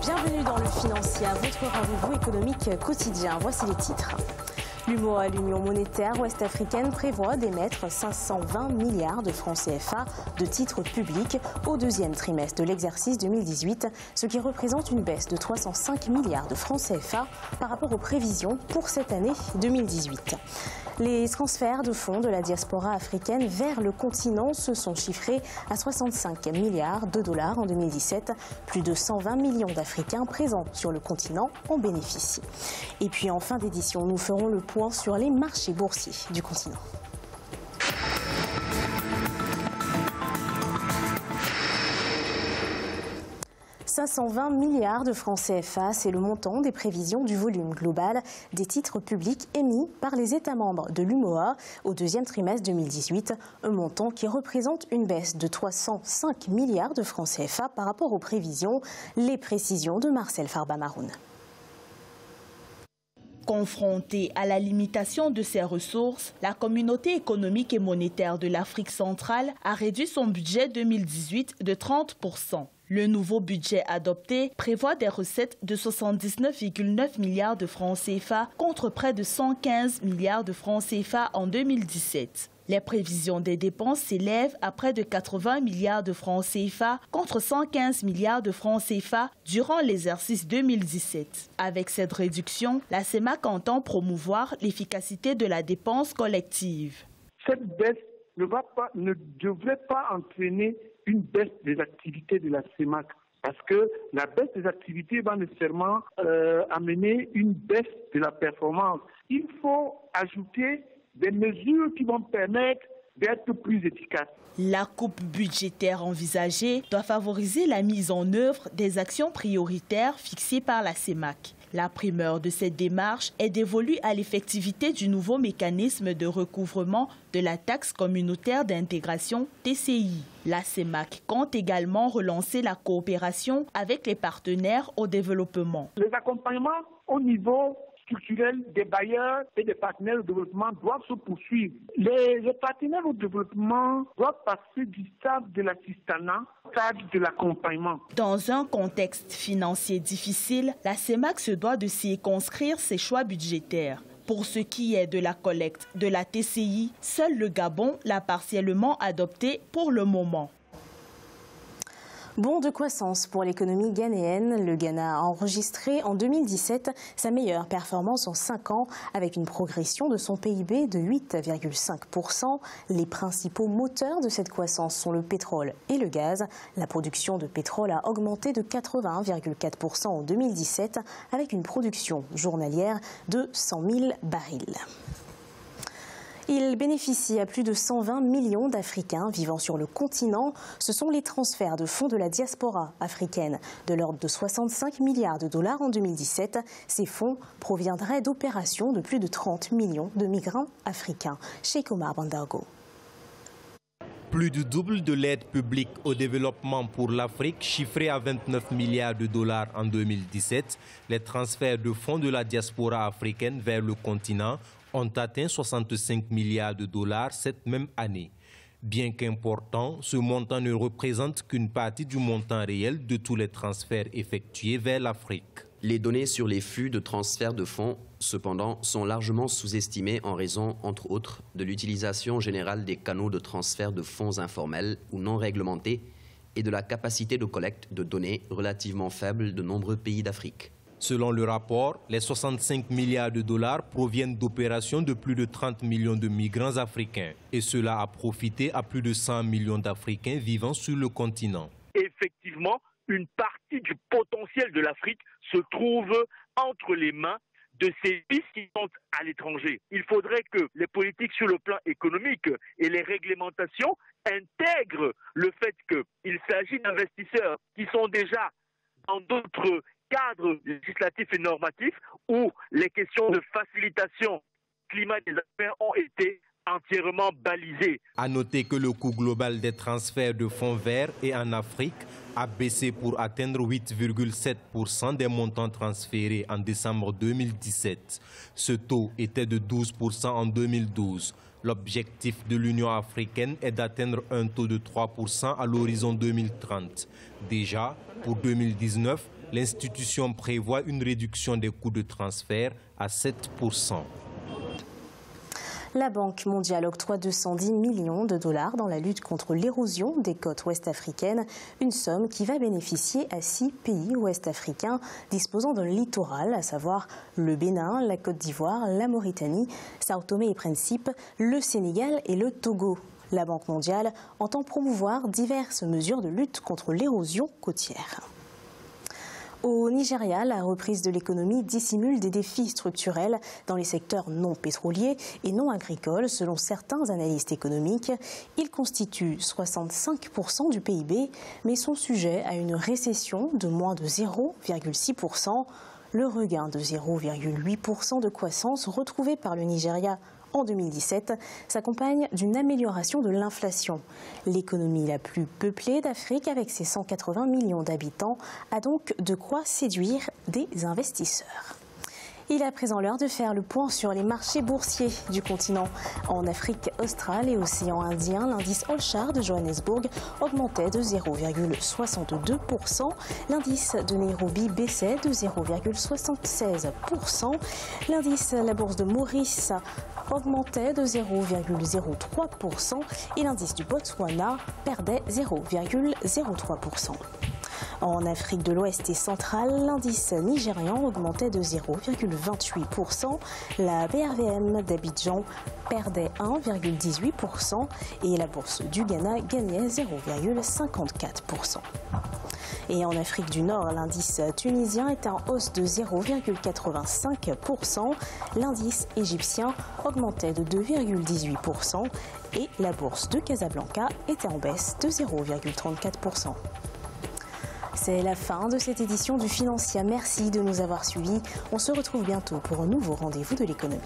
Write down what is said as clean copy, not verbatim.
Bienvenue dans le Financier, votre rendez-vous économique quotidien. Voici les titres. L'UMOA, l'Union monétaire ouest-africaine, prévoit d'émettre 520 milliards de francs CFA de titres publics au deuxième trimestre de l'exercice 2018, ce qui représente une baisse de 305 milliards de francs CFA par rapport aux prévisions pour cette année 2018. Les transferts de fonds de la diaspora africaine vers le continent se sont chiffrés à 65 milliards de dollars en 2017. Plus de 120 millions d'Africains présents sur le continent en bénéficient. Et puis en fin d'édition, nous ferons le point sur les marchés boursiers du continent. « 520 milliards de francs CFA, c'est le montant des prévisions du volume global des titres publics émis par les États membres de l'UMOA au deuxième trimestre 2018, un montant qui représente une baisse de 305 milliards de francs CFA par rapport aux prévisions. Les précisions de Marcel Farba-Maroun. Confrontée à la limitation de ses ressources, la communauté économique et monétaire de l'Afrique centrale a réduit son budget 2018 de 30%. Le nouveau budget adopté prévoit des recettes de 79,9 milliards de francs CFA contre près de 115 milliards de francs CFA en 2017. Les prévisions des dépenses s'élèvent à près de 80 milliards de francs CFA contre 115 milliards de francs CFA durant l'exercice 2017. Avec cette réduction, la CEMAC entend promouvoir l'efficacité de la dépense collective. Cette baisse ne devrait pas entraîner une baisse des activités de la CEMAC, parce que la baisse des activités va nécessairement amener une baisse de la performance. Il faut ajouter des mesures qui vont permettre d'être plus efficaces. La coupe budgétaire envisagée doit favoriser la mise en œuvre des actions prioritaires fixées par la CEMAC. La primeur de cette démarche est dévolue à l'effectivité du nouveau mécanisme de recouvrement de la taxe communautaire d'intégration TCI. La CEMAC compte également relancer la coopération avec les partenaires au développement. Les accompagnements au niveau structurel des bailleurs et des partenaires au développement doivent se poursuivre. Les partenaires au développement doivent passer du stade de l'assistanat au stade de l'accompagnement. Dans un contexte financier difficile, la CEMAC se doit de circonscrire ses choix budgétaires. Pour ce qui est de la collecte de la TCI, seul le Gabon l'a partiellement adopté pour le moment. Bon de croissance pour l'économie ghanéenne. Le Ghana a enregistré en 2017 sa meilleure performance en 5 ans avec une progression de son PIB de 8,5%. Les principaux moteurs de cette croissance sont le pétrole et le gaz. La production de pétrole a augmenté de 81,4% en 2017 avec une production journalière de 100 000 barils. Il bénéficie à plus de 120 millions d'Africains vivant sur le continent. Ce sont les transferts de fonds de la diaspora africaine de l'ordre de 65 milliards de dollars en 2017. Ces fonds proviendraient d'opérations de plus de 30 millions de migrants africains. Cheikh Omar Bandargo. Plus du double de l'aide publique au développement pour l'Afrique, chiffrée à 29 milliards de dollars en 2017, les transferts de fonds de la diaspora africaine vers le continent ont atteint 65 milliards de dollars cette même année. Bien qu'important, ce montant ne représente qu'une partie du montant réel de tous les transferts effectués vers l'Afrique. Les données sur les flux de transfert de fonds, cependant, sont largement sous-estimées en raison, entre autres, de l'utilisation générale des canaux de transfert de fonds informels ou non réglementés et de la capacité de collecte de données relativement faible de nombreux pays d'Afrique. Selon le rapport, les 65 milliards de dollars proviennent d'opérations de plus de 30 millions de migrants africains. Et cela a profité à plus de 100 millions d'Africains vivant sur le continent. Effectivement, une partie du potentiel de l'Afrique se trouve entre les mains de ces pays qui sont à l'étranger. Il faudrait que les politiques sur le plan économique et les réglementations intègrent le fait qu'il s'agit d'investisseurs qui sont déjà dans d'autres cadre législatif et normatif où les questions de facilitation climat des affaires ont été entièrement balisées. À noter que le coût global des transferts de fonds verts et en Afrique a baissé pour atteindre 8,7% des montants transférés en décembre 2017. Ce taux était de 12% en 2012. L'objectif de l'Union africaine est d'atteindre un taux de 3% à l'horizon 2030. Déjà, pour 2019, l'institution prévoit une réduction des coûts de transfert à 7%. La Banque mondiale octroie 210 millions de dollars dans la lutte contre l'érosion des côtes ouest-africaines, une somme qui va bénéficier à 6 pays ouest-africains disposant d'un littoral, à savoir le Bénin, la Côte d'Ivoire, la Mauritanie, Sao Tomé et Principe, le Sénégal et le Togo. La Banque mondiale entend promouvoir diverses mesures de lutte contre l'érosion côtière. Au Nigeria, la reprise de l'économie dissimule des défis structurels dans les secteurs non pétroliers et non agricoles. Selon certains analystes économiques, il constitue 65% du PIB, mais sont sujets à une récession de moins de 0,6%. Le regain de 0,8% de croissance retrouvé par le Nigeria en 2017 s'accompagne d'une amélioration de l'inflation. L'économie la plus peuplée d'Afrique, avec ses 180 millions d'habitants, a donc de quoi séduire des investisseurs. Il est à présent l'heure de faire le point sur les marchés boursiers du continent. En Afrique australe et océan Indien, l'indice All-Share de Johannesburg augmentait de 0,62%. L'indice de Nairobi baissait de 0,76%. L'indice la bourse de Maurice augmentait de 0,03% et l'indice du Botswana perdait 0,03%. En Afrique de l'Ouest et centrale, l'indice nigérian augmentait de 0,28%. La BRVM d'Abidjan perdait 1,18% et la bourse du Ghana gagnait 0,54%. Et en Afrique du Nord, l'indice tunisien est en hausse de 0,85%. L'indice égyptien augmentait de 2,18% et la bourse de Casablanca était en baisse de 0,34%. C'est la fin de cette édition du Financia. Merci de nous avoir suivis. On se retrouve bientôt pour un nouveau rendez-vous de l'économie.